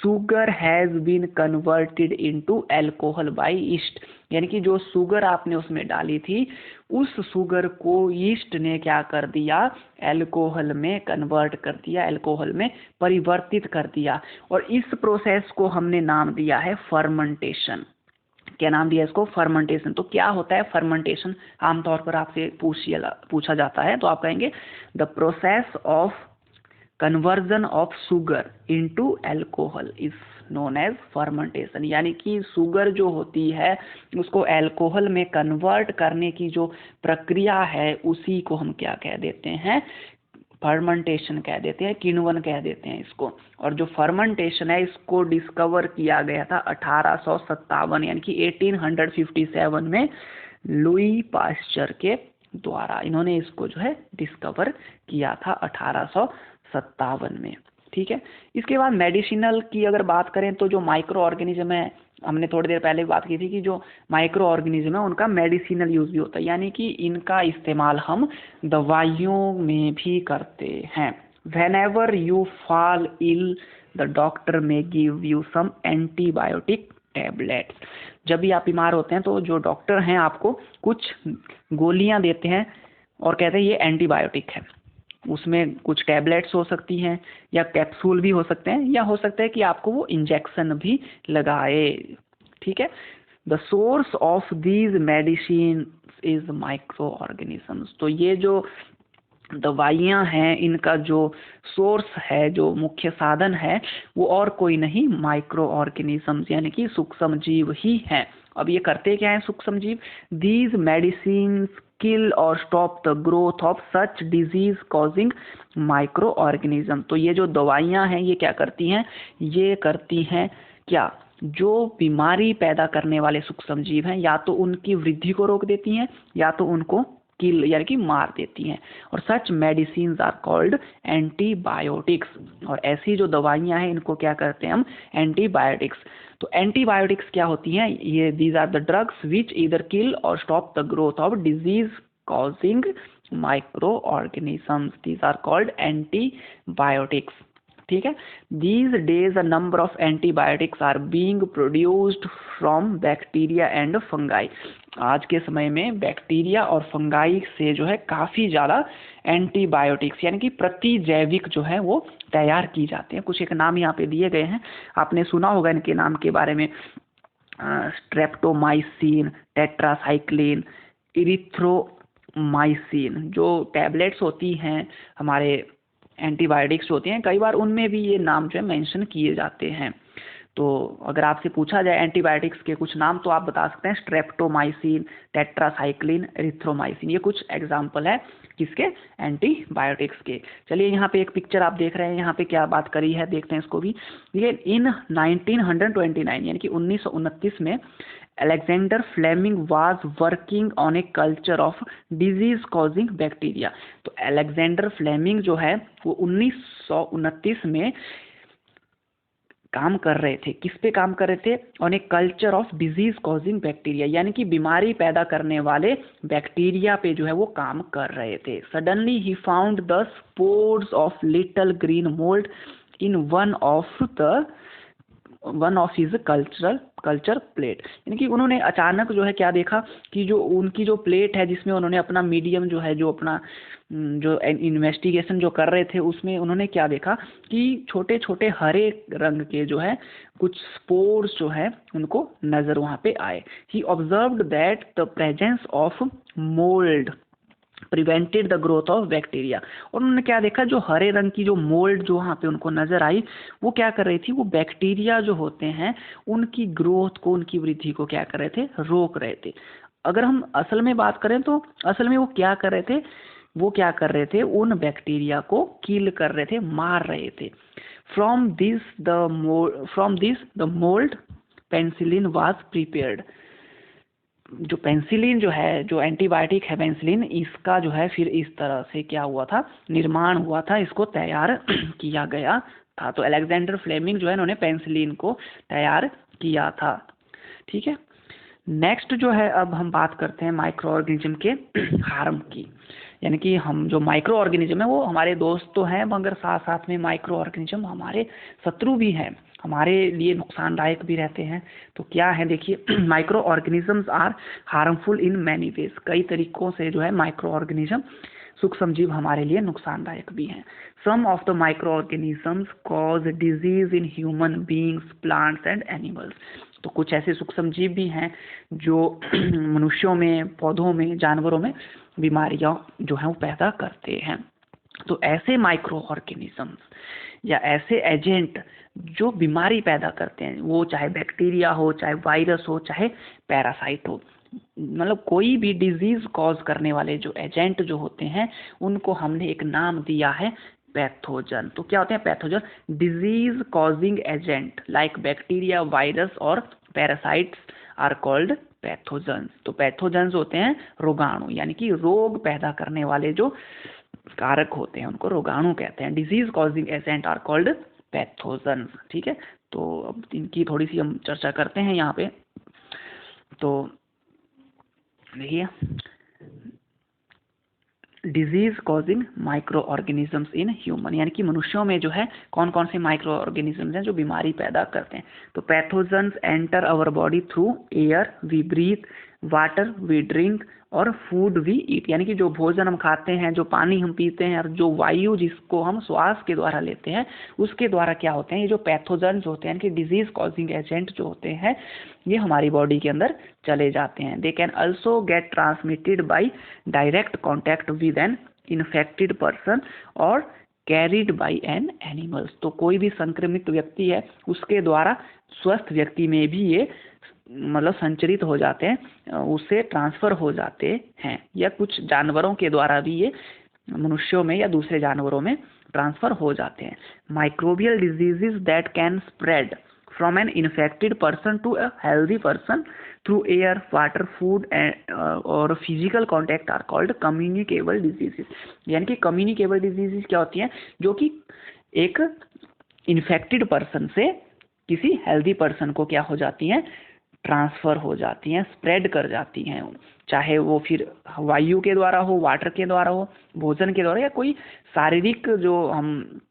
sugar has been converted into alcohol by yeast. यानी कि जो शुगर आपने उसमें डाली थी, उस शुगर को ईस्ट ने क्या कर दिया, अल्कोहल में कन्वर्ट कर दिया, अल्कोहल में परिवर्तित कर दिया। और इस प्रोसेस को हमने नाम दिया है फर्मेंटेशन। क्या नाम दिया इसको, फर्मेंटेशन। तो क्या होता है फर्मेंटेशन, आमतौर पर आपसे पूछा जाता है, तो आप कहेंगे the process of conversion of sugar into alcohol is known as fermentation. यानी कि शुगर जो होती है उसको अल्कोहल में कन्वर्ट करने की जो प्रक्रिया है उसी को हम क्या कह देते हैं, फर्मेंटेशन कह देते हैं, किण्वन कह देते हैं इसको। और जो फर्मेंटेशन है इसको डिस्कवर किया गया था 1857 यानी कि 1857 में लुई पास्चर के द्वारा। इन्होंने इसको जो है डिस्कवर किया था 1857 में। ठीक है, इसके बाद मेडिसिनल की अगर बात करें तो जो माइक्रो ऑर्गेनिज्म है, हमने थोड़ी देर पहले बात की थी कि जो माइक्रो ऑर्गेनिज्म है उनका मेडिसिनल यूज भी होता है, यानी कि इनका इस्तेमाल हम दवाइयों में भी करते हैं। Whenever you fall ill, the doctor may give you some antibiotic tablets। जब भी आप बीमार होते हैं तो जो डॉक्टर हैं आपको कुछ गोलियां देते हैं और कहते हैं ये एंटीबायोटिक है। उसमें कुछ टैबलेट्स हो सकती हैं या कैप्सूल भी हो सकते हैं, या हो सकता है कि आपको वो इंजेक्शन भी लगाए। ठीक है, the source of these medicine is micro organisms. तो ये जो दवाइयाँ हैं इनका जो सोर्स है, जो मुख्य साधन है, वो और कोई नहीं माइक्रो ऑर्गेनिजम्स यानी कि सूक्ष्म जीव ही हैं। अब ये करते क्या है सूक्ष्म जीव? दीज मेडिसिन किल और stop the growth of such disease causing micro organism. तो ये जो दवाइयाँ हैं ये क्या करती हैं? ये करती हैं क्या? जो बीमारी पैदा करने वाले सूक्ष्म जीव हैं या तो उनकी वृद्धि को रोक देती हैं या तो उनको किल यानी कि मार देती हैं। और सच मेडिसिन आर कॉल्ड एंटीबायोटिक्स। और ऐसी जो दवाइयाँ हैं इनको क्या करते हैं हम? एंटीबायोटिक्स। तो एंटीबायोटिक्स क्या होती हैं? ये these are the drugs which either kill और stop the growth of disease causing micro organisms. These are called antibiotics. ठीक है, these days a number of antibiotics are being produced from bacteria and fungi. आज के समय में bacteria और fungi से जो है काफ़ी ज़्यादा एंटीबायोटिक्स यानी कि प्रतिजैविक जो है वो तैयार की जाते हैं। कुछ एक नाम यहाँ पे दिए गए हैं, आपने सुना होगा इनके नाम के बारे में, स्ट्रेप्टोमाइसिन, टेट्रासाइक्लिन, इरिथ्रोमाइसिन। जो टैबलेट्स होती हैं हमारे एंटीबायोटिक्स होते हैं, कई बार उनमें भी ये नाम जो है मेंशन किए जाते हैं। तो अगर आपसे पूछा जाए एंटीबायोटिक्स के कुछ नाम तो आप बता सकते हैं स्ट्रेप्टोमाइसिन, टेट्रासाइक्लिन, एरिथ्रोमाइसिन। ये कुछ एग्जाम्पल है किसके? एंटीबायोटिक्स के। चलिए यहाँ पे एक पिक्चर आप देख रहे हैं, यहाँ पे क्या बात करी है देखते हैं इसको भी। ये इन 1929 यानी कि 1929 में Alexander Fleming was working on a culture of disease causing bacteria. तो अलेक्जेंडर फ्लेमिंग जो है वो 1929 में काम कर रहे थे। किस पे काम कर रहे थे? On a culture of disease causing bacteria, यानी कि बीमारी पैदा करने वाले बैक्टीरिया पे जो है वो काम कर रहे थे। Suddenly he found the spores of little green mould in one of his culture plate. यानी कि उन्होंने अचानक जो है क्या देखा कि जो उनकी जो प्लेट है जिसमें उन्होंने अपना मीडियम जो है, जो अपना जो इन्वेस्टिगेशन जो कर रहे थे उसमें उन्होंने क्या देखा कि छोटे छोटे हरे रंग के जो है कुछ स्पोर्स जो है उनको नज़र वहाँ पे आए। He observed that the presence of mould prevented the growth of bacteria. और उन्होंने क्या देखा, जो हरे रंग की जो मोल्ड जो वहाँ पे उनको नज़र आई वो क्या कर रही थी? वो बैक्टीरिया जो होते हैं उनकी ग्रोथ को, उनकी वृद्धि को क्या कर रहे थे? रोक रहे थे। अगर हम असल में बात करें तो असल में वो क्या कर रहे थे? वो क्या कर रहे थे? उन बैक्टीरिया को किल कर रहे थे, मार रहे थे। From this the mould penicillin was prepared. जो पेंसिलिन जो है, जो एंटीबायोटिक है पेंसिलिन, इसका जो है फिर इस तरह से क्या हुआ था? निर्माण हुआ था, इसको तैयार किया गया था। तो अलेक्जेंडर फ्लेमिंग जो है इन्होंने पेंसिलिन को तैयार किया था। ठीक है, नेक्स्ट जो है अब हम बात करते हैं माइक्रो ऑर्गेनिज्म के हार्म की। यानी कि हम जो माइक्रो ऑर्गेनिज्म है वो हमारे दोस्त तो हैं मगर साथ साथ में माइक्रो ऑर्गेनिज्म हमारे शत्रु भी हैं, हमारे लिए नुकसानदायक भी रहते हैं। तो क्या है देखिए, microorganisms are harmful in many ways. कई तरीकों से जो है माइक्रो ऑर्गेनिज्म सूक्ष्म जीव हमारे लिए नुकसानदायक भी हैं। Some of the micro organisms cause disease in human beings, plants and animals. तो कुछ ऐसे सूक्ष्म जीव भी हैं जो मनुष्यों में, पौधों में, जानवरों में बीमारियां जो है वो पैदा करते हैं। तो ऐसे माइक्रो ऑर्गेनिजम्स या ऐसे एजेंट जो बीमारी पैदा करते हैं, वो चाहे बैक्टीरिया हो, चाहे वायरस हो, चाहे पैरासाइट हो, मतलब कोई भी डिजीज कॉज करने वाले जो एजेंट जो होते हैं उनको हमने एक नाम दिया है पैथोजन। तो क्या होते हैं pathogen? Disease causing agent like bacteria, virus और पैरासाइट्स आर कॉल्ड पैथोजन्स। तो पैथोजन्स होते हैं रोगाणु, यानी कि रोग पैदा करने वाले जो कारक होते हैं उनको रोगाणु कहते हैं। Disease causing agent are called pathogens. ठीक है, तो अब इनकी थोड़ी सी हम चर्चा करते हैं यहाँ पे। तो देखिए, disease causing micro organisms in human, यानी कि मनुष्यों में जो है कौन कौन से माइक्रो ऑर्गेनिजम्स हैं जो बीमारी पैदा करते हैं। तो pathogens enter our body through air we breathe, water we drink और फूड वी ईट, यानी कि जो भोजन हम खाते हैं, जो पानी हम पीते हैं और जो वायु जिसको हम श्वास के द्वारा लेते हैं, उसके द्वारा क्या होते हैं, ये जो पैथोजन्स होते हैं कि डिजीज कॉजिंग एजेंट जो होते हैं ये हमारी बॉडी के अंदर चले जाते हैं। They can also gate transmitted by direct contact with N infected person और कैरिड बाई एन एनिमल्स। तो कोई भी संक्रमित व्यक्ति है उसके द्वारा स्वस्थ व्यक्ति में भी ये मतलब संचरित हो जाते हैं, उससे ट्रांसफर हो जाते हैं, या कुछ जानवरों के द्वारा भी ये मनुष्यों में या दूसरे जानवरों में ट्रांसफर हो जाते हैं। Microbial diseases that can spread from an infected person to a healthy person through air, water, food और physical contact are called communicable diseases. यानी कि कम्युनिकेबल डिजीजेस क्या होती हैं, जो कि एक इन्फेक्टेड पर्सन से किसी हेल्दी पर्सन को क्या हो जाती हैं, ट्रांसफर हो जाती हैं, स्प्रेड कर जाती हैं, चाहे वो फिर वायु के द्वारा हो, वाटर के द्वारा हो, भोजन के द्वारा, या कोई शारीरिक जो हम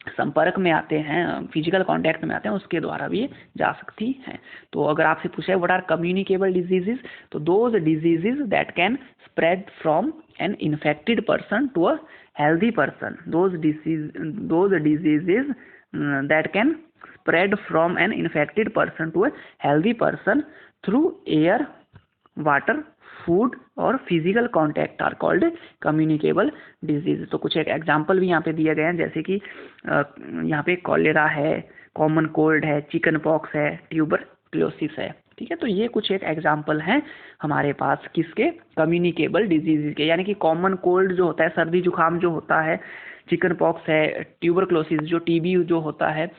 संपर्क में आते हैं, फिजिकल कांटेक्ट में आते हैं, उसके द्वारा भी जा सकती हैं। तो अगर आपसे पूछा है व्हाट आर कम्युनिकेबल डिजीजेस, तो those diseases that can spread from an infected person to a healthy person, those diseases that can spread from an infected person to a healthy person through air, water, food और physical contact are called communicable disease। तो कुछ एक example भी यहाँ पे दिए गए हैं, जैसे कि यहाँ पे कॉलेरा है, कॉमन कोल्ड है, चिकन पॉक्स है, ट्यूबरक्लोसिस है। ठीक है, तो ये कुछ एक एग्जाम्पल हैं हमारे पास किसके, कम्युनिकेबल डिजीज के। यानी कि कॉमन कोल्ड जो होता है, सर्दी जुकाम जो होता है, चिकन पॉक्स है, ट्यूबरक्लोसिस जो टीबी जो होता है,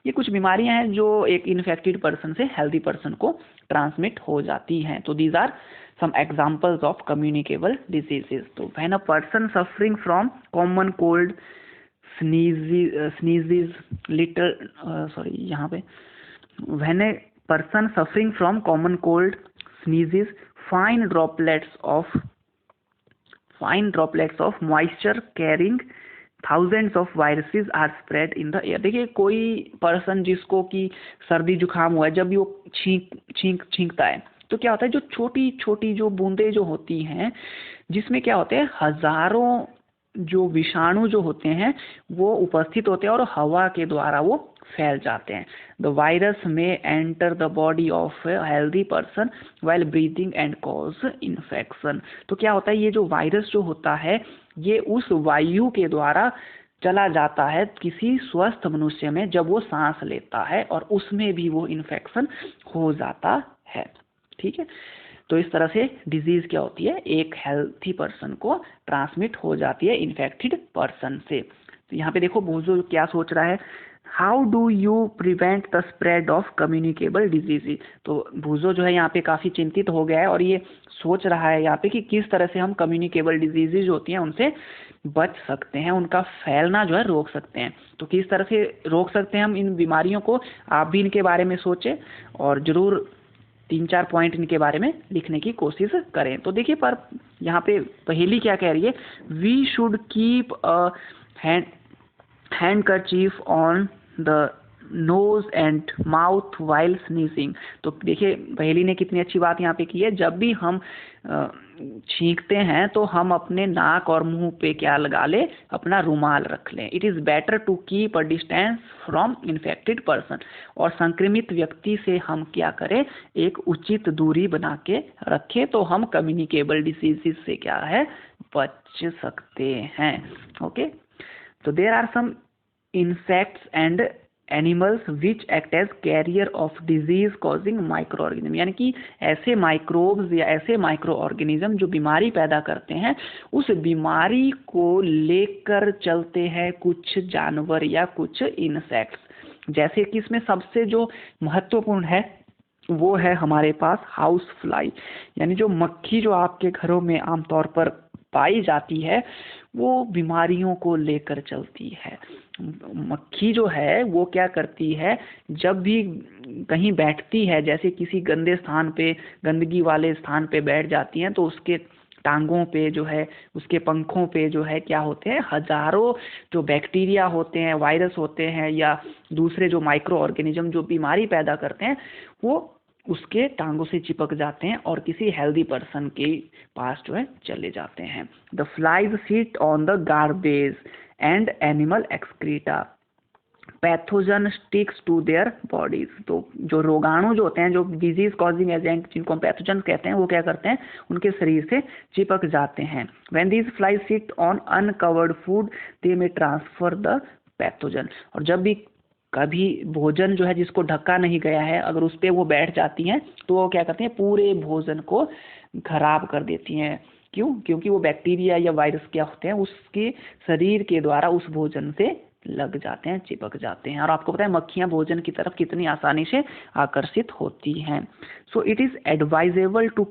ये कुछ बीमारियां हैं जो एक इन्फेक्टेड पर्सन से हेल्दी पर्सन को ट्रांसमिट हो जाती हैं। तो these are some examples of communicable diseases. तो when a person suffering from common cold sneezes little यहाँ पे when a person suffering from common cold sneezes fine droplets of moisture carrying thousands of viruses are spread in the air। देखिए, कोई person जिसको कि सर्दी जुकाम हुआ है, जब भी वो छींकता है तो क्या होता है, जो छोटी छोटी जो बूंदें जो होती हैं, जिसमें क्या होते हैं, हजारों जो विषाणु जो होते हैं वो उपस्थित होते हैं और हवा के द्वारा वो फैल जाते हैं। द वायरस में enter the body of a healthy person while breathing and cause infection. तो क्या होता है, ये जो वायरस जो होता है ये उस वायु के द्वारा चला जाता है किसी स्वस्थ मनुष्य में जब वो सांस लेता है, और उसमें भी वो इन्फेक्शन हो जाता है। ठीक है, तो इस तरह से डिजीज क्या होती है, एक हेल्थी पर्सन को ट्रांसमिट हो जाती है इन्फेक्टेड पर्सन से। तो यहाँ पे देखो भूजो क्या सोच रहा है, how do you prevent the spread of communicable disease. तो भूजो जो है यहाँ पे काफ़ी चिंतित हो गया है और ये सोच रहा है यहाँ पे कि किस तरह से हम कम्युनिकेबल डिजीजेज होती हैं उनसे बच सकते हैं, उनका फैलना जो है रोक सकते हैं। तो किस तरह से रोक सकते हैं हम इन बीमारियों को, आप भी इनके बारे में सोचें और ज़रूर 3-4 पॉइंट इनके बारे में लिखने की कोशिश करें। तो देखिए, पर यहाँ पे पहेली क्या कह रही है, we should keep a handkerchief on the nose and mouth while sneezing. तो देखिए पहेली ने कितनी अच्छी बात यहाँ पे की है, जब भी हम छींकते हैं तो हम अपने नाक और मुंह पे क्या लगा ले, अपना रुमाल रख लें। It is better to keep a distance from infected person. और संक्रमित व्यक्ति से हम क्या करें, एक उचित दूरी बना के रखें, तो हम कम्युनिकेबल डिसीजेज से क्या है बच सकते हैं। ओके, तो there are some insects and animals which act as carrier of disease causing microorganism, यानी कि ऐसे माइक्रोब्स या ऐसे माइक्रो ऑर्गेनिज्म जो बीमारी पैदा करते हैं, उस बीमारी को लेकर चलते हैं कुछ जानवर या कुछ इंसेक्ट्स। जैसे कि इसमें सबसे जो महत्वपूर्ण है वो है हमारे पास हाउस फ्लाई, यानी जो मक्खी जो आपके घरों में आमतौर पर पाई जाती है वो बीमारियों को लेकर चलती है। मक्खी जो है वो क्या करती है, जब भी कहीं बैठती है, जैसे किसी गंदे स्थान पे, गंदगी वाले स्थान पे बैठ जाती हैं, तो उसके टांगों पे जो है, उसके पंखों पे जो है क्या होते हैं, हजारों जो बैक्टीरिया होते हैं, वायरस होते हैं या दूसरे जो माइक्रो ऑर्गेनिज्म जो बीमारी पैदा करते हैं, वो उसके टांगों से चिपक जाते हैं और किसी हेल्दी पर्सन के पास जो है चले जाते हैं। The flies sit on the garbage and animal excreta, pathogen sticks to their bodies. तो जो रोगाणु जो होते हैं, जो डिजीज कॉजिंग एजेंट जिनको हम पैथोजन कहते हैं, वो क्या करते हैं, उनके शरीर से चिपक जाते हैं। When these flies sit on uncovered food they may transfer the pathogen, और जब भी कभी भोजन जो है जिसको ढका नहीं गया है, अगर उस पर वो बैठ जाती हैं तो वो क्या करती हैं, पूरे भोजन को खराब कर देती हैं। क्यों? क्योंकि वो बैक्टीरिया या वायरस क्या होते हैं, उसके शरीर के द्वारा उस भोजन से लग जाते हैं, चिपक जाते हैं। और आपको पता है मक्खियां भोजन की तरफ कितनी आसानी से आकर्षित होती हैं। So it is advisable to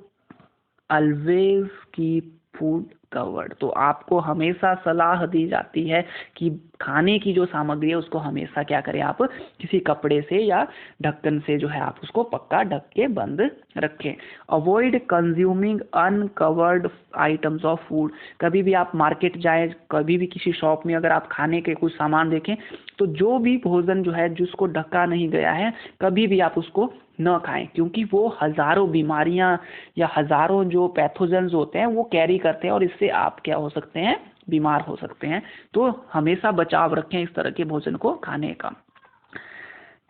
always keep food covered. तो आपको हमेशा सलाह दी जाती है कि खाने की जो सामग्री है उसको हमेशा क्या करें, आप किसी कपड़े से या ढक्कन से जो है आप उसको पक्का ढक के बंद रखें। Avoid consuming uncovered items of food. कभी भी आप मार्केट जाएं, कभी भी किसी शॉप में अगर आप खाने के कुछ सामान देखें, तो जो भी भोजन जो है जिसको ढका नहीं गया है, कभी भी आप उसको न खाएं, क्योंकि वो हजारों बीमारियां या हजारों जो पैथोजेंस होते हैं वो कैरी करते हैं और इससे आप क्या हो सकते हैं, बीमार हो सकते हैं। तो हमेशा बचाव रखें इस तरह के भोजन को खाने का।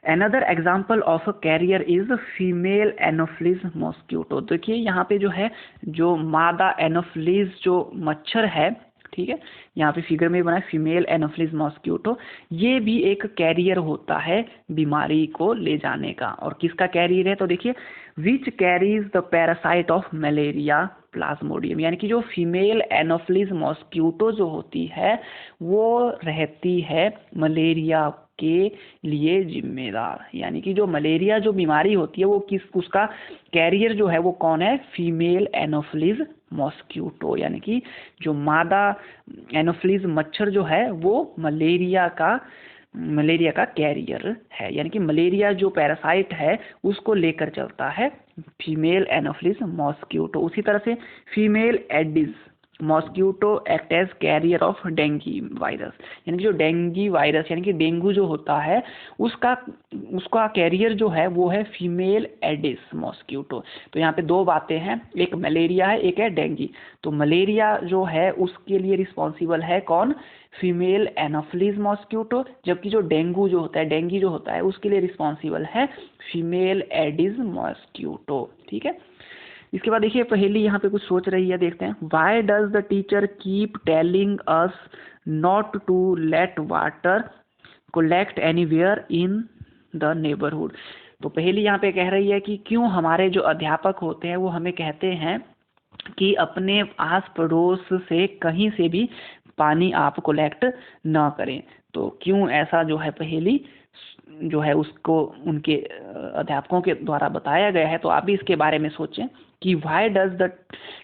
Another example of a carrier is female anopheles mosquito. देखिए यहाँ पे जो है, जो मादा एनोफ्लिस जो मच्छर है, ठीक है, यहाँ पे फिगर में बना है फीमेल एनोफ्लिस मॉस्क्यूटो, ये भी एक कैरियर होता है बीमारी को ले जाने का। और किसका कैरियर है, तो देखिए which carries the parasite of malaria Plasmodium, यानी कि जो फीमेल एनोफ्लिस मॉस्क्यूटो जो होती है वो रहती है मलेरिया के लिए जिम्मेदार, यानी कि जो मलेरिया जो बीमारी होती है वो उसका कैरियर जो है वो कौन है, फीमेल एनोफ्लिस मॉस्क्यूटो, यानी कि जो मादा एनोफ्लिस मच्छर जो है वो मलेरिया का कैरियर है, यानी कि मलेरिया जो पैरासाइट है उसको लेकर चलता है फीमेल एनोफ्लिस मॉस्क्यूटो। उसी तरह से female Aedes mosquito act as carrier of dengue virus, यानी कि जो डेंगी वायरस यानी कि डेंगू जो होता है उसका कैरियर जो है वो है फीमेल एडिस मॉस्क्यूटो। तो यहाँ पे दो बातें हैं, एक मलेरिया है, एक है डेंगी। तो मलेरिया जो है उसके लिए रिस्पॉन्सिबल है कौन, फीमेल एनोफ्लिस मॉस्क्यूटो, जबकि जो डेंगू जो होता है, डेंगी जो होता है उसके लिए रिस्पॉन्सिबल है फीमेल एडिस मॉस्क्यूटो। ठीक है, इसके बाद देखिए पहेली यहाँ पे कुछ सोच रही है, देखते हैं। Why does the teacher keep telling us not to let water collect anywhere in the neighbourhood. तो पहेली यहाँ पे कह रही है कि क्यों हमारे जो अध्यापक होते हैं वो हमें कहते हैं कि अपने आस पड़ोस से कहीं से भी पानी आप कोलेक्ट ना करें। तो क्यों ऐसा जो है पहेली जो है उसको उनके अध्यापकों के द्वारा बताया गया है। तो आप भी इसके बारे में सोचें कि why does the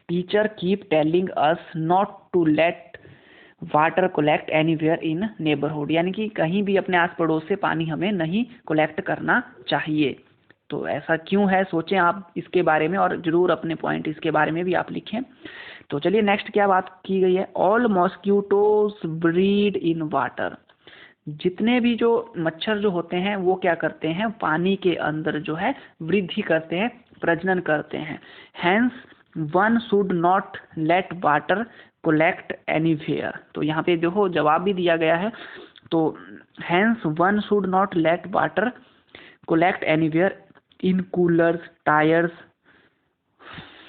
teacher keep telling us not to let water collect anywhere in neighbourhood, यानी कि कहीं भी अपने आस पड़ोस से पानी हमें नहीं कोलेक्ट करना चाहिए। तो ऐसा क्यों है, सोचें आप इसके बारे में और जरूर अपने पॉइंट इसके बारे में भी आप लिखें। तो चलिए नेक्स्ट क्या बात की गई है, all mosquitoes breed in water. जितने भी जो मच्छर जो होते हैं वो क्या करते हैं, पानी के अंदर जो है वृद्धि करते हैं, प्रजनन करते हैं। Hence one should not let water collect anywhere. तो यहाँ पे देखो जवाब भी दिया गया है। तो hence one should not let water collect anywhere in coolers, tyres,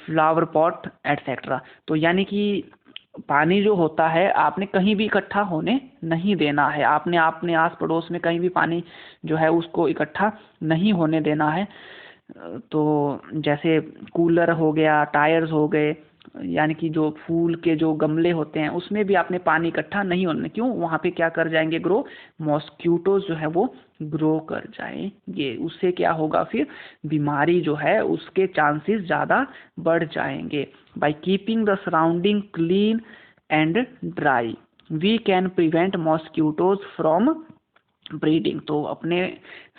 flower pot etcetera. तो यानी कि पानी जो होता है आपने कहीं भी इकट्ठा होने नहीं देना है। आपने अपने आस पड़ोस में कहीं भी पानी जो है उसको इकट्ठा नहीं होने देना है। तो जैसे कूलर हो गया, टायर्स हो गए, यानी कि जो फूल के जो गमले होते हैं उसमें भी आपने पानी इकट्ठा नहीं होने, क्यों, वहाँ पे क्या कर जाएंगे, ग्रो, मॉस्क्यूटोज जो है वो ग्रो कर जाएंगे। उससे क्या होगा, फिर बीमारी जो है उसके चांसेस ज़्यादा बढ़ जाएंगे। By keeping the surrounding clean and dry we can prevent mosquitoes from breeding. तो अपने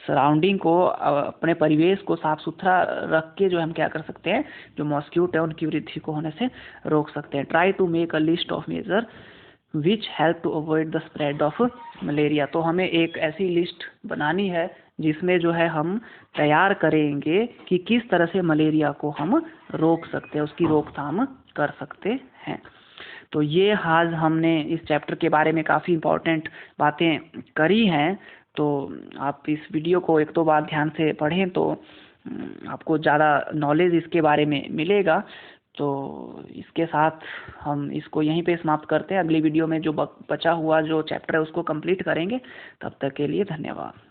सराउंडिंग को, अपने परिवेश को साफ सुथरा रख के जो हम क्या कर सकते हैं, जो मॉस्क्यूट है उनकी वृद्धि को होने से रोक सकते हैं। Try to make a list of measure which help to avoid the spread of malaria. तो हमें एक ऐसी लिस्ट बनानी है जिसमें जो है हम तैयार करेंगे कि किस तरह से मलेरिया को हम रोक सकते हैं, उसकी रोकथाम कर सकते हैं। तो ये आज हमने इस चैप्टर के बारे में काफ़ी इम्पोर्टेंट बातें करी हैं। तो आप इस वीडियो को एक दो बार ध्यान से पढ़ें तो आपको ज़्यादा नॉलेज इसके बारे में मिलेगा। तो इसके साथ हम इसको यहीं पे समाप्त करते हैं। अगली वीडियो में जो बचा हुआ जो चैप्टर है उसको कंप्लीट करेंगे। तब तक के लिए धन्यवाद।